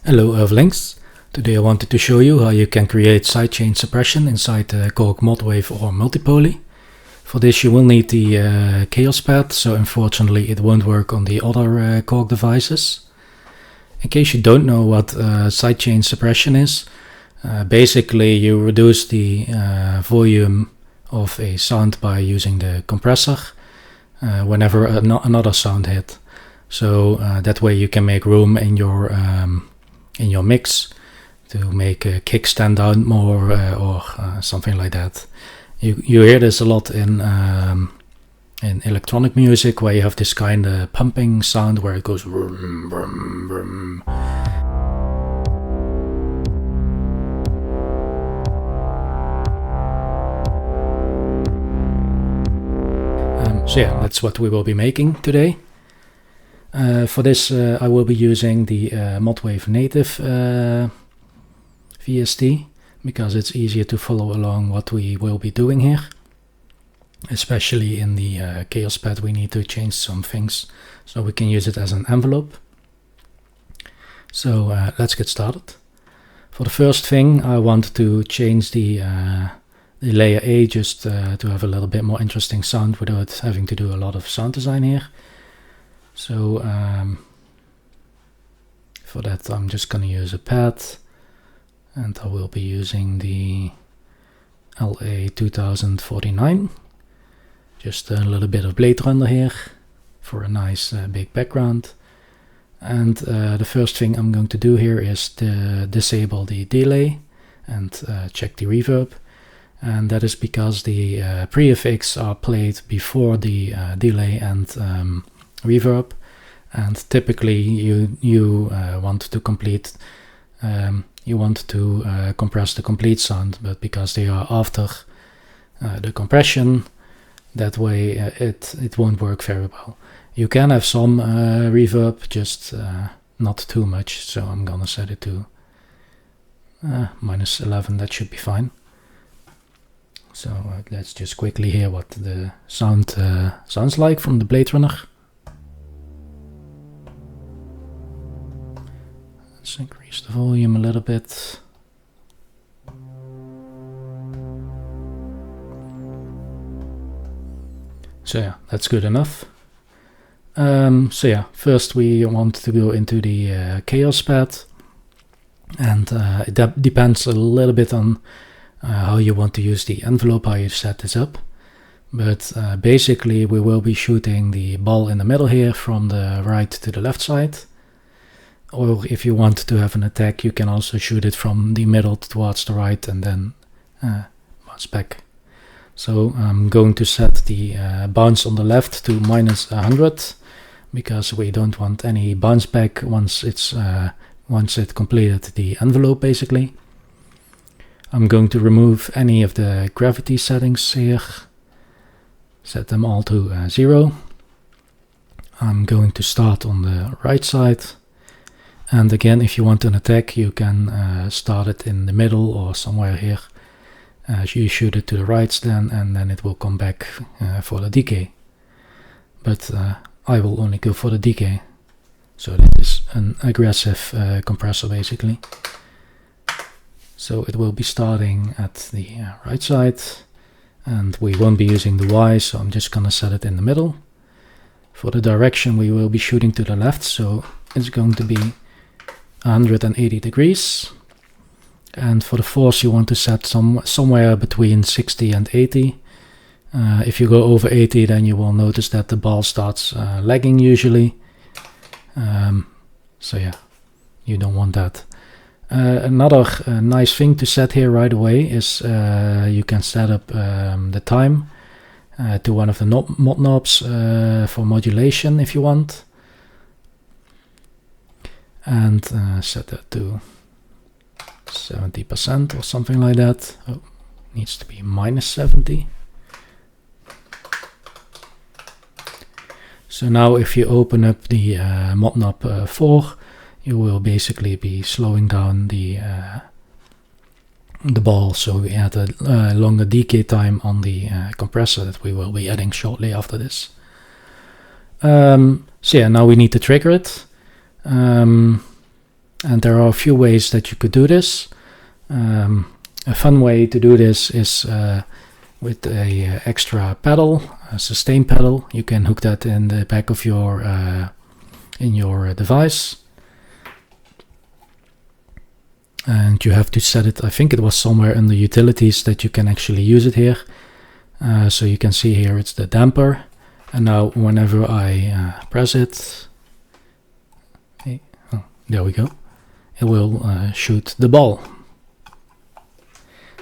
Hello Earthlings. Today I wanted to show you how you can create sidechain suppression inside the Korg Modwave or multipoly. For this you will need the chaos pad, so unfortunately it won't work on the other Korg devices. In case you don't know what sidechain suppression is, basically you reduce the volume of a sound by using the compressor whenever another sound hit. So that way you can make room in your mix to make a kick stand out more or something like that. You hear this a lot in electronic music, where you have this kind of pumping sound where it goes vroom, vroom, vroom. So yeah, that's what we will be making today. For this I will be using the Modwave native VST, because it's easier to follow along what we will be doing here. Especially in the chaos pad we need to change some things, so we can use it as an envelope. So let's get started. For the first thing I want to change the layer A just to have a little bit more interesting sound without having to do a lot of sound design here. So for that I'm just going to use a pad, and I will be using the LA 2049. Just a little bit of Blade Runner here for a nice big background. And the first thing I'm going to do here is to disable the delay and check the reverb. And that is because the pre-effects are played before the delay and reverb, and typically you want to complete compress the complete sound, but because they are after the compression, that way it won't work very well. You can have some reverb, just not too much, so I'm gonna set it to -11. That should be fine. So let's just quickly hear what the sound sounds like from the Blade Runner. Let's increase the volume a little bit. So yeah, that's good enough. So yeah, first we want to go into the chaos pad, and it depends a little bit on how you want to use the envelope, how you set this up. But basically we will be shooting the ball in the middle here from the right to the left side. Or if you want to have an attack, you can also shoot it from the middle towards the right and then bounce back. So I'm going to set the bounce on the left to -100, because we don't want any bounce back once it completed the envelope basically. I'm going to remove any of the gravity settings here, set them all to 0. I'm going to start on the right side, and again, if you want an attack, you can start it in the middle or somewhere here. You shoot it to the right then, and then it will come back for the decay. But I will only go for the decay. So this is an aggressive compressor basically. So it will be starting at the right side, and we won't be using the Y, so I'm just gonna set it in the middle. For the direction we will be shooting to the left, so it's going to be 180 degrees. And for the force you want to set somewhere between 60 and 80. If you go over 80, then you will notice that the ball starts lagging usually. So yeah, you don't want that. Another nice thing to set here right away is you can set up the time to one of the mod knobs for modulation if you want. And set that to 70% or something like that. Oh, needs to be -70. So now if you open up the mod knob 4, you will basically be slowing down the ball, so we add a longer decay time on the compressor that we will be adding shortly after this. So yeah, now we need to trigger it. And there are a few ways that you could do this. A fun way to do this is with a extra pedal, a sustain pedal. You can hook that in the back of your device, and you have to set it. I think it was somewhere in the utilities that you can actually use it here. So you can see here it's the damper, and now whenever I press it, oh, there we go, it will shoot the ball.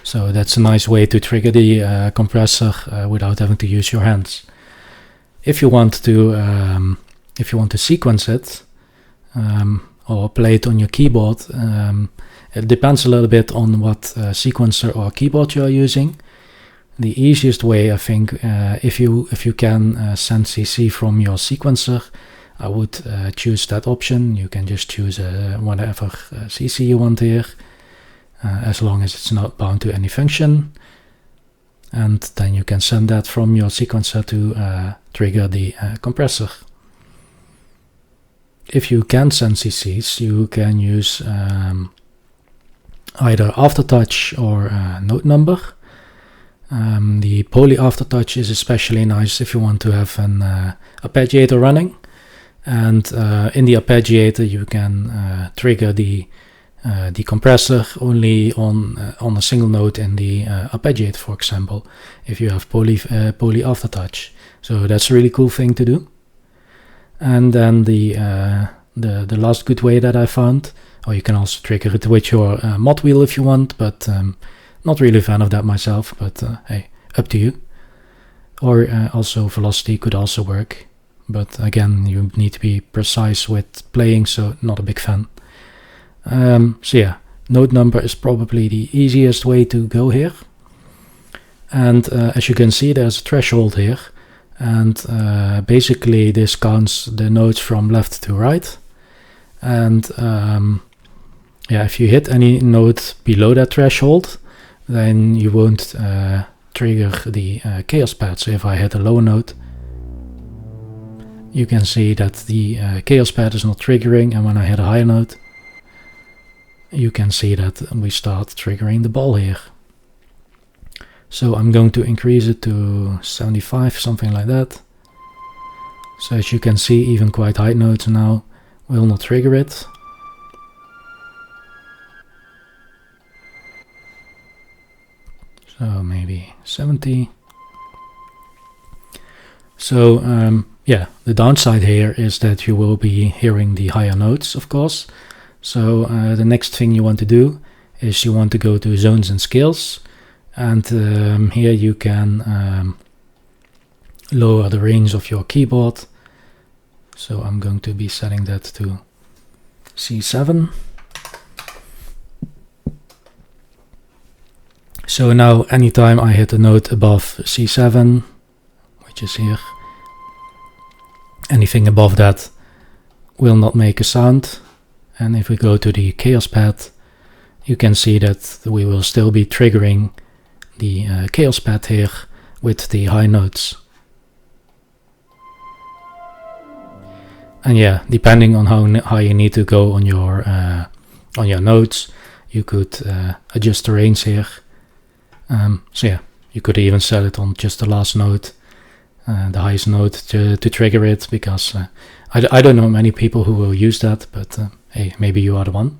So that's a nice way to trigger the compressor without having to use your hands. If you want to sequence it or play it on your keyboard, it depends a little bit on what sequencer or keyboard you are using. The easiest way, I think, if you can send CC from your sequencer, I would choose that option. You can just choose whatever CC you want here, as long as it's not bound to any function, and then you can send that from your sequencer to trigger the compressor. If you can send CCs, you can use either aftertouch or note number. The poly aftertouch is especially nice if you want to have an arpeggiator running, and in the arpeggiator you can trigger the compressor only on a single note in the arpeggiator, for example, if you have poly aftertouch. So that's a really cool thing to do. And then the last good way that I found, or you can also trigger it with your mod wheel if you want, but not really a fan of that myself, but hey, up to you. Or also velocity could also work, but again, you need to be precise with playing, so not a big fan. So yeah, note number is probably the easiest way to go here. And as you can see, there's a threshold here, and basically this counts the notes from left to right. And yeah, if you hit any note below that threshold, then you won't trigger the chaos pad. So if I hit a low note, you can see that the chaos pad is not triggering, and when I hit a higher note, you can see that we start triggering the ball here. So I'm going to increase it to 75, something like that. So as you can see, even quite high notes now will not trigger it. So maybe 70. So yeah, the downside here is that you will be hearing the higher notes, of course. So the next thing you want to do is you want to go to zones and scales, and here you can lower the range of your keyboard. So I'm going to be setting that to C7. So now anytime I hit a note above C7, which is here, anything above that will not make a sound. And if we go to the chaos pad, you can see that we will still be triggering the chaos pad here with the high notes. And yeah, depending on how high you need to go on your notes, you could adjust the range here. So yeah, you could even set it on just the last note, the highest note to trigger it, because I don't know many people who will use that, but hey, maybe you are the one.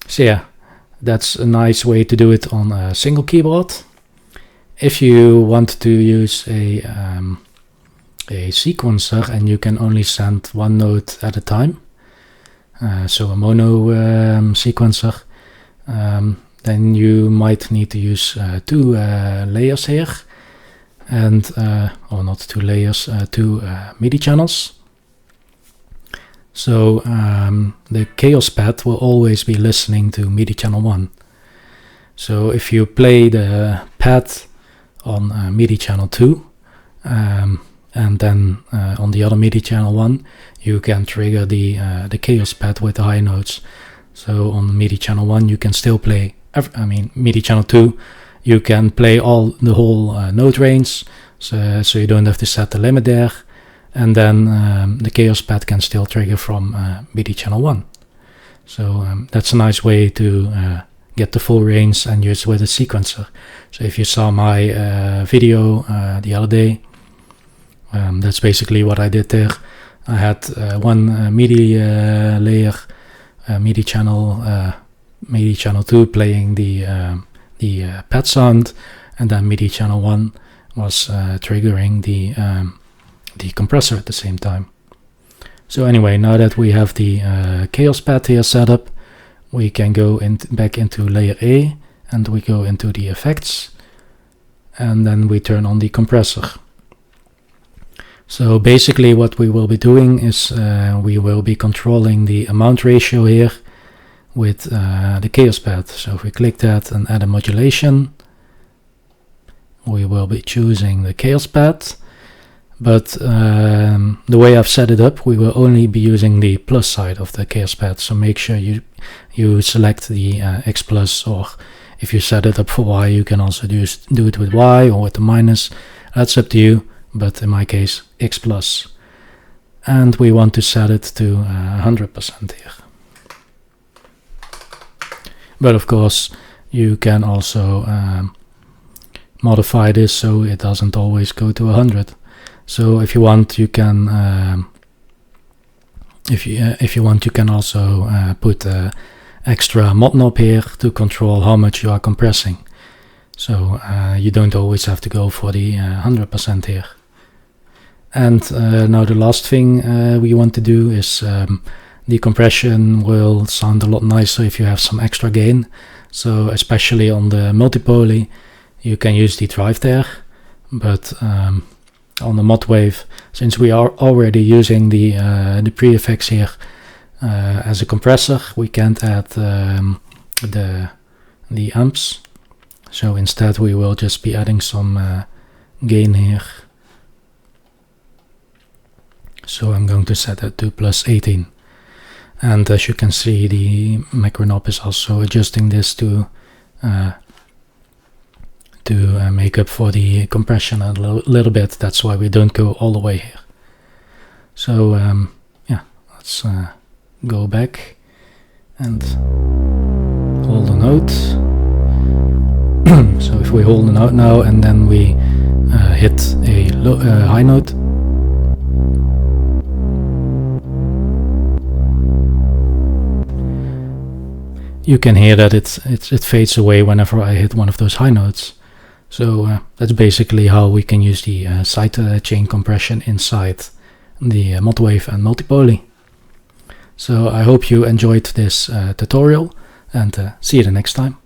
So yeah, that's a nice way to do it on a single keyboard. If you want to use a sequencer and you can only send one note at a time, so a mono sequencer, then you might need to use two layers here, and or not two layers, two MIDI channels. So the chaos pad will always be listening to MIDI channel 1. So if you play the pad on MIDI channel 2, and then on the other MIDI channel 1, you can trigger the chaos pad with the high notes. So on MIDI channel 1 you can still play, MIDI channel 2 you can play the whole note range, so you don't have to set the limit there, and then the chaos pad can still trigger from MIDI channel 1. So that's a nice way to get the full range and use with a sequencer. So if you saw my video the other day, that's basically what I did there. I had one MIDI layer, MIDI channel 2 playing the pad sound, and then MIDI channel 1 was triggering the compressor at the same time. So anyway, now that we have the chaos pad here set up, we can go back into layer A, and we go into the effects, and then we turn on the compressor. So basically what we will be doing is we will be controlling the amount ratio here with the chaos pad. So if we click that and add a modulation, we will be choosing the chaos pad. But the way I've set it up, we will only be using the plus side of the chaos pad. So make sure you select the X plus, or if you set it up for Y, you can also do it with Y or with the minus. That's up to you, but in my case, X plus. And we want to set it to 100% here. But of course, you can also modify this so it doesn't always go to 100. So if you want, you can if you want, you can also put extra mod knob here to control how much you are compressing. So you don't always have to go for the 100% here. And now the last thing we want to do is the compression will sound a lot nicer if you have some extra gain. So especially on the multipoly, you can use the drive there, but on the Modwave, since we are already using the pre-effects here as a compressor, we can't add the amps. So instead we will just be adding some gain here. So I'm going to set that to plus 18. And as you can see, the macro knob is also adjusting this to make up for the compression a little bit. That's why we don't go all the way here. So yeah, let's go back and hold the note. So if we hold the note now and then we hit a high note, you can hear that it fades away whenever I hit one of those high notes. So that's basically how we can use the sidechain compression inside the Modwave and multipoly. So I hope you enjoyed this tutorial, and see you the next time.